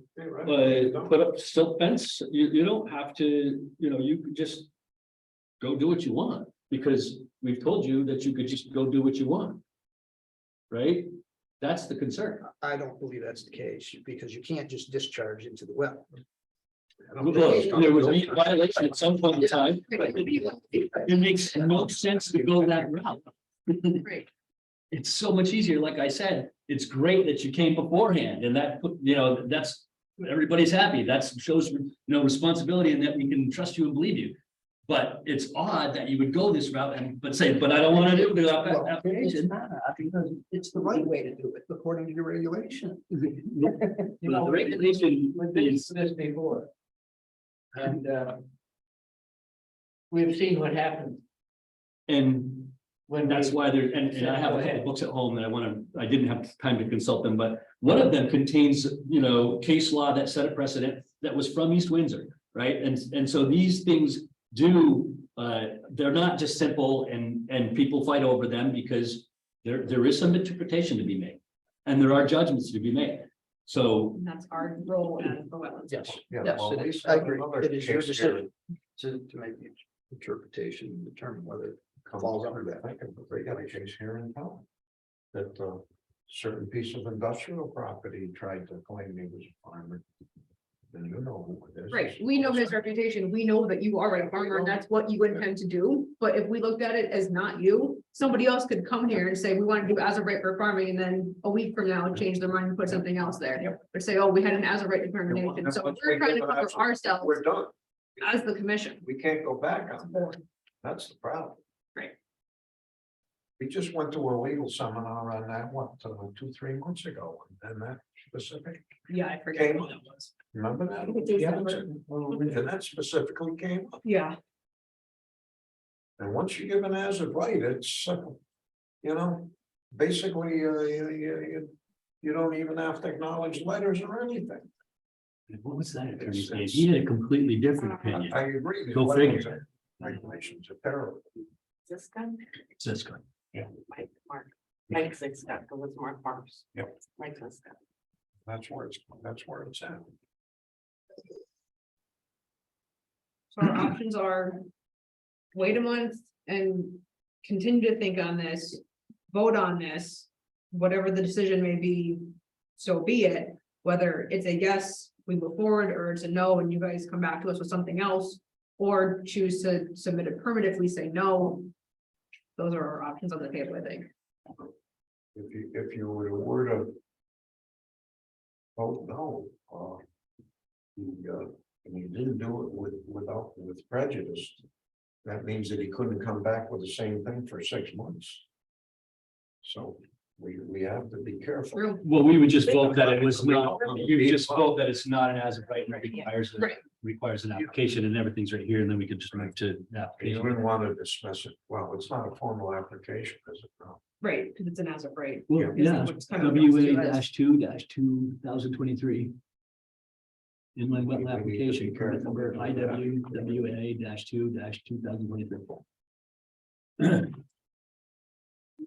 put up silt fence, you don't have to, you could just. Go do what you want, because we've told you that you could just go do what you want. Right? That's the concern. I don't believe that's the case, because you can't just discharge into the well. Well, there was a violation at some point in time. It makes no sense to go that route. Right. It's so much easier, like I said, it's great that you came beforehand and that, that's, everybody's happy, that shows, responsibility and that we can trust you and believe you. But it's odd that you would go this route and, but say, but I don't want to do the Well, it's application. not, because it's the right way to do it, according to the regulation. You Well, know, the regulation we've been is, through this before. And we've seen what happens and when. that's why there, and I have a couple books at home that I didn't have time to consult them, but one of them contains, case law that set a precedent that was from East Windsor, right? And so these things do, they're not just simple and people fight over them because there is some interpretation to be made. And there are judgments to be made. So, And that's our role as the wetlands. Yes, Yeah, yes, well, it we is, I have agree, another it is your case here. decision to make the interpretation, and determine whether it Comes falls under under that, that. I think we got a case here in town. That certain piece of industrial property tried to claim he was a farmer. And you know who it is. Right, we know his reputation, we know that you are a farmer, and that's what you intend to do, but if we looked at it as not you, somebody else could come here and say, we want to do as of right for farming, and then a week from now, change their mind and put something else there. Or say, oh, we had an as of right determination, so Once we're we trying to give an cover answer, ourselves We're done. as the commission. We can't go back on that. That's the problem. Right. We just went to a legal seminar on that, 2-3 months ago, and that specific, Yeah, I forget what that was. remember that? Yeah. And that specifically came up, Yeah, and once you give an as of right, it's, basically, you don't even have to acknowledge letters or anything. what was that attorney's name? He had a completely different opinion. I agree. the Go wetlands figure. Regulations are terrible. This guy, Cisco. Mike Sixcut, who was Mark Farms. Yep. Mike Sixcut. That's where it's at. so our options are wait a month and continue to think on this, vote on this, whatever the decision may be, so be it. Whether it's a yes, we move forward, or it's a no, and you guys come back to us with something else, or choose to submit a permit if we say no. Those are our options on the table, I think. If you were to vote no, and you didn't do it with prejudice, that means that he couldn't come back with the same thing for 6 months. So we have to be careful. True. Well, we would just vote that it was not, you would just vote that it's not an as of right, and it Right. requires an application and everything's right here, and then we could just move to the You application. wouldn't want to dismiss it. Well, it's not a formal application, is it? No. Right, because it's an as of right. Well, Isn't yeah, that what's kind of- WA -2-2023. Inland wetland application, permit number IWWA -2-2023.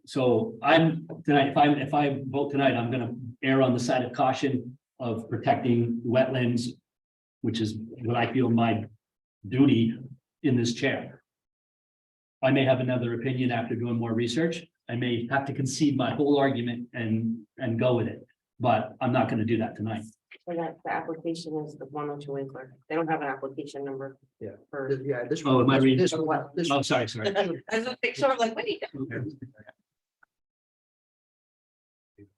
So I'm tonight, if I vote tonight, I'm gonna err on the side of caution of protecting wetlands, which is what I feel my duty in this chair. I may have another opinion after doing more research. I may have to concede my whole argument and go with it, but I'm not gonna do that tonight. So that the application is the 102 Winkler. They don't have an application number. Yeah. For. Yeah, this. Oh, am I reading? This one, this Oh, one. sorry. I was like, sort of like, wait.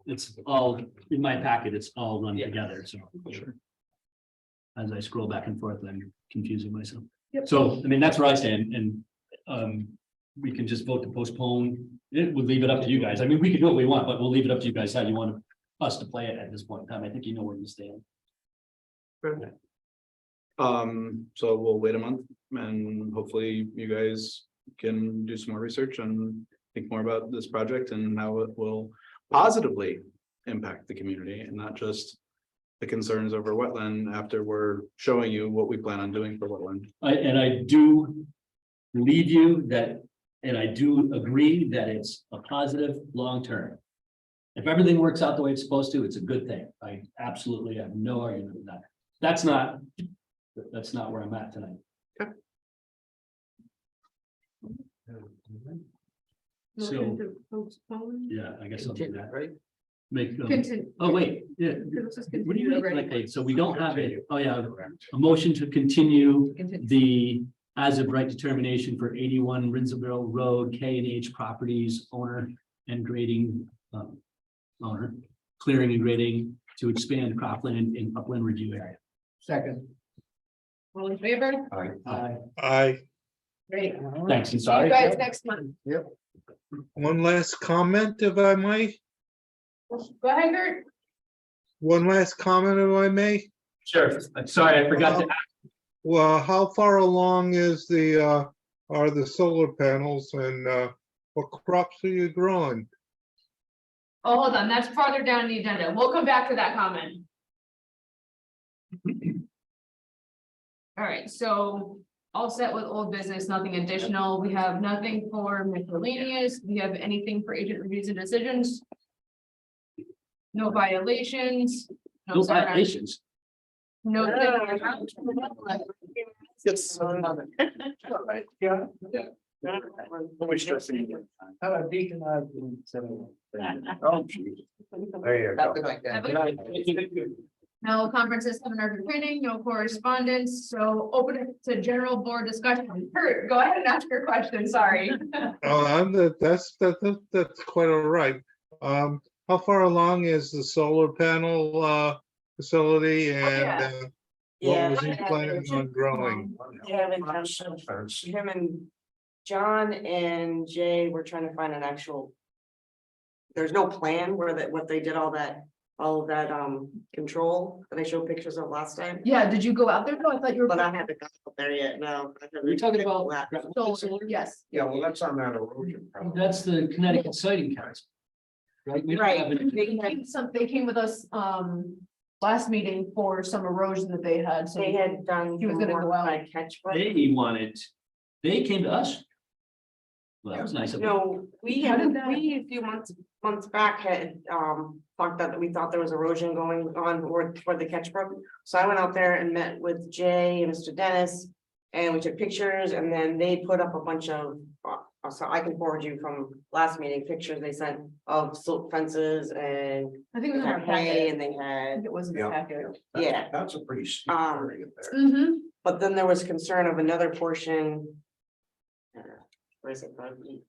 It's all in my packet, it's all run together, so. As I scroll back and forth, I'm confusing myself. Yep. So, I mean, that's where I stand, and we can just vote to postpone. It would leave it up to you guys. I mean, we can do what we want, but we'll leave it up to you guys how you want us to play it at this point in time. I think you know where you stand. So we'll wait a month and hopefully you guys can do some more research and think more about this project and how it will positively impact the community and not just the concerns over wetland after we're showing you what we plan on doing for wetland. I do believe you that, and I do agree that it's a positive long-term. If everything works out the way it's supposed to, it's a good thing. I absolutely have no argument with that. That's not where I'm at tonight. Motion to postpone. Yeah, I guess I'll do Continue, that. right? Make, Continue. oh, wait, yeah. Because this is What do you continued mean? already. Okay, so we don't have it. Oh, yeah, a motion to continue Continue. the as of right determination for 81 Rinsville Road, K&H Properties owner and grading owner, clearing and grading to expand cropland in upland review area. Second. All in favor? I Aye. Great. Thanks, and See you sorry. guys next month. One last comment, if I may. Go ahead, Kurt. One last comment, if I may. Sure, sorry, I forgot to. Well, how far along is are the solar panels and what crops are you growing? Oh, hold on, that's farther down the agenda. We'll come back to that comment. All right, so all set with old business, nothing additional. We have nothing for miscellaneous. We have anything for agent reviews and decisions? No violations. No sorry, violations. No. How about Deacon? Oh, geez. There you go. No conferences, seminars, or training, no correspondence, so open it to general board discussion. Kurt, go ahead and ask your question, sorry. That's quite all right. How far along is the solar panel facility and what was he planning on growing? Yeah, him and John and Jay were trying to find an actual. There's no plan where what they did all of that control that I showed pictures of last time, Yeah, did you go out there? No, I thought you were. but I haven't got up there yet, no. You're talking about. Solar, yes. Yeah, well, that's on that erosion. problem. That's the Connecticut Siting Council. Right? We don't have Right. any- They came with us, last meeting for some erosion that they had, so. They had done. He was gonna some go work out. by catch. They came to us. Well, that was nice of them. No, How did that- we a few months back had, thought that we thought there was erosion going on toward the catch brook. So I went out there and met with Jay and Mr. Dennis, and we took pictures, and then they put up a bunch of, so I can forward you from last meeting, pictures they sent of silt fences and I think it was in our hay, packet. and they I think had, it was in the Yeah. packet. yeah. That's a pretty steep Um, area there. Mm-hmm. But then there was concern of another portion. Where is it,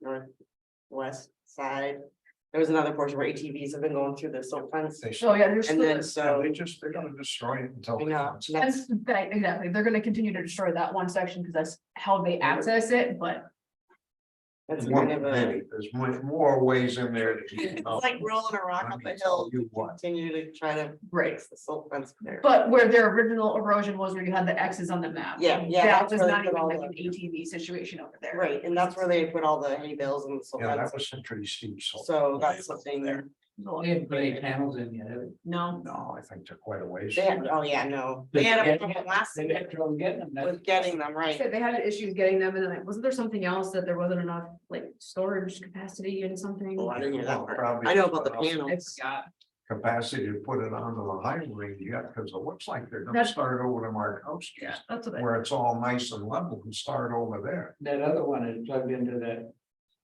northwest side? There was another portion where ATVs have been going through the silt fence. They So, yeah, there's. And then Yeah, so, they're gonna destroy it until. I know, it's- that's, That's, exactly, they're gonna continue to destroy that one section, because that's how they access it, but. that's One kind of a, many, there's more ways in there to keep. it's like rolling a rock up a hill, You what? continue to try to break the silt fence there. But where their original erosion was, where you had the X's on the map. Yeah, yeah, That that's was where they not put even all like the- an ATV situation over there. Right, and that's where they put all the hay bales and the silt Yeah, that fence, was some pretty steep. so that's something there. They didn't put any panels in yet. No, No, I think they're quite a ways. They had, oh yeah, no, they had a problem last They had trouble getting them. with getting them right. said they had issues getting them, and then wasn't there something else that there wasn't enough like storage capacity and something? Oh, I didn't hear that part. Probably I know about the enough I panels. forgot. Capacity to put it onto the highway yet, because it looks like they're gonna That's- start over to Markowski's. Yeah, that's what I. Where it's all nice and level and start over there, That other one is plugged into that.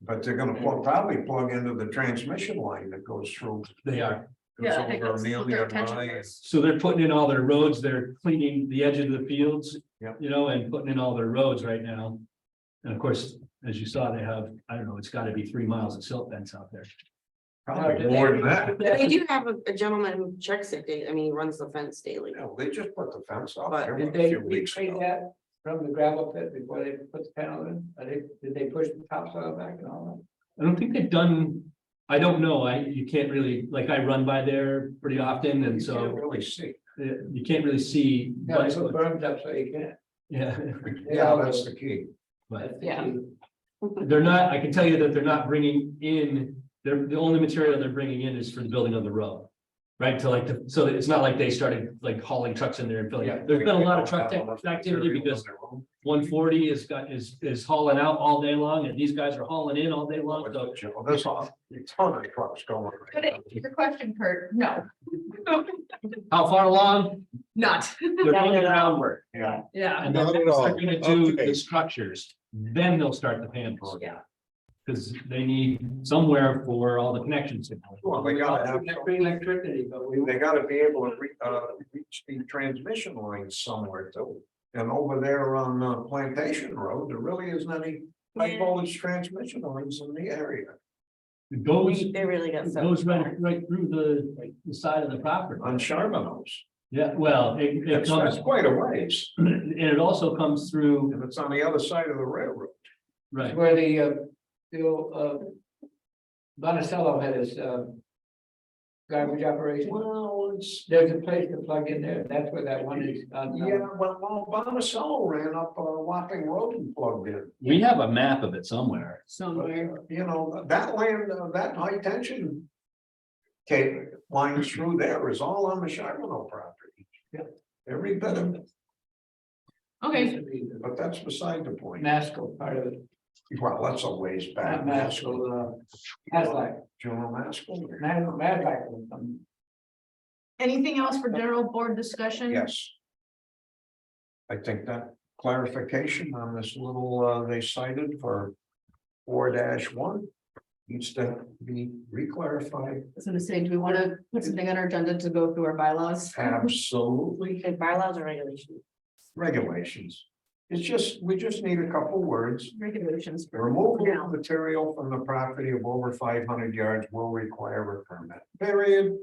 but they're gonna probably plug into the transmission line that goes through. They are. goes Yeah, I think over that's what their Amelia intention Drive. was. So they're putting in all their roads, they're cleaning the edge of the fields. Yep. You know, and putting in all their roads right now. And of course, as you saw, they have, I don't know, it's gotta be 3 miles of silt fence out there. Probably more than that. They do have a gentleman who checks it, I mean, he runs the fence daily. No, they just put the fence up But there Did a they few weeks retrade ago. that from the gravel pit before they put the panel in? Did they push the topsoil back and all I don't think they've done, I don't know, you can't really, like, I run by there pretty often, and You can't so really see. you can't really see. that? No, they what's put going- berms up so you can't. Yeah, Yeah, that's the key. but That's the Yeah. key. they're not, I can tell you that they're not bringing in, the only material they're bringing in is for the building of the road. Right, to like, so that it's not like they started like hauling trucks in there and filling it. There's been a lot of truck activity because 140 is hauling out all day long, and these guys are hauling in all day long, so. There's a ton of trucks going. Good right answer your question, Kurt, no, How far along? not, They're doing the groundwork, now. yeah. and then Not at they're all. gonna do Okay. the structures, then they'll start the panels. Yeah. Cause they need somewhere for all the connections. Well, they gotta have, Free electricity, but we. they gotta be able to reach the transmission lines somewhere too. And over there on Plantation Road, there really isn't any high Yeah. voltage transmission lines in the area. It goes, They really got it some. goes right through the side of the property. On Charbonneau's. Yeah, well, it That's comes, quite a ways, and it also comes through, and it's on the other side of the railroad. right, Where the old, Monticello had his, garbage operation. Well, it's, There's a place to plug in there. That's where that one is. yeah, well, Monticello ran up Wapping Road and plugged in. we have a map of it somewhere. Somewhere. You know, that land, that high tension. Cable lines through there is all on the Charbonneau property. Yeah. Every bit of it, Okay, but that's beside the point. Masco, part of it. Well, that's a ways back. Not Masco, Maslack. General Maskell? Maslack. anything else for general board discussion? Yes. I think that clarification on this little, they cited for 4-1 needs to be reclarified. I was gonna say, do we want to put something on our agenda to go through our bylaws? Absolutely. Okay, bylaws or regulations? Regulations. It's just, we just need a couple words. Regulations. for Removal now. of material from the property of over 500 yards will require a permit. Period.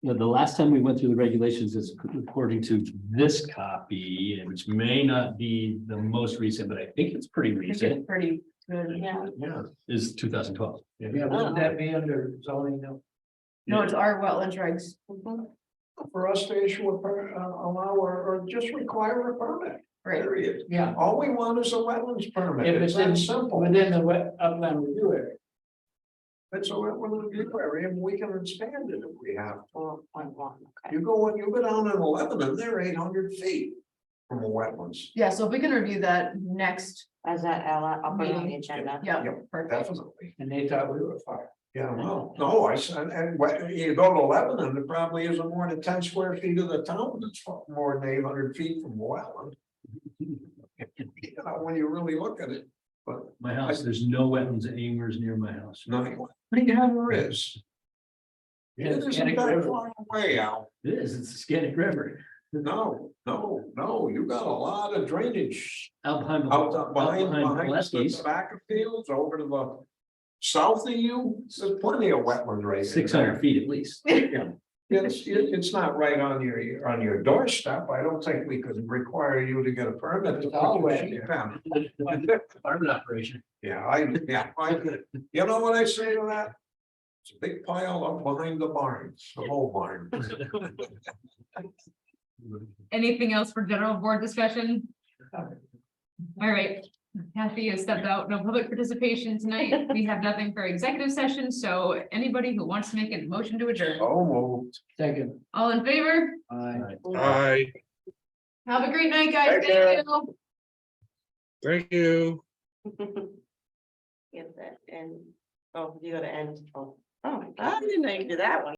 The last time we went through the regulations is according to this copy, which may not be the most recent, but I think it's pretty I think recent, it's pretty good. Yeah. Yeah. is 2012. Yeah, wouldn't that be under zoning though? No, it's our wetlands regs. For us to issue a allow or just require a permit. Right. Period. Yeah, All we want is a wetlands permit. if It's it's in, that simple. within the wet upland review area. It's a wetland review area, and we can expand it if we have. 4.1, okay. You go down in 11 and they're 800 feet from the wetlands. Yeah, so if we can review that next, As that, I'll put it on the agenda. yeah, Yep, perfect. Definitely. And they thought we were far. Yeah, well, no, I said, and you go to Lebanon, it probably isn't more than 10 square feet of the town, that's more than 800 feet from the wetland. You know, when you really look at it, but My house, there's no wetlands anywhere near my house. nothing, there is. It Yeah, isn't Scannick that River. far away, Al. It is, it's the Scannick River, No, you got a lot of drainage out behind, behind Gillespie's, the back of fields over to the south of you, there's plenty of wetland right in 600 there. feet at least. It's not right on your doorstep. I don't think we could require you to get a permit to It's all put your wet sheep there. pen. Farming operation. Yeah, you know what I say to that? It's a big pile up behind the barns, the whole barn. Anything else for general board discussion? All right, Kathy has stepped out, no public participation tonight. We have nothing for executive session, so anybody who wants to make a motion to adjourn, Oh, moved. Second. all in favor? Aye, Have a great night, guys. Take care. Thank you. thank you. Get that, and, oh, you gotta end, oh, I didn't know you could do that one.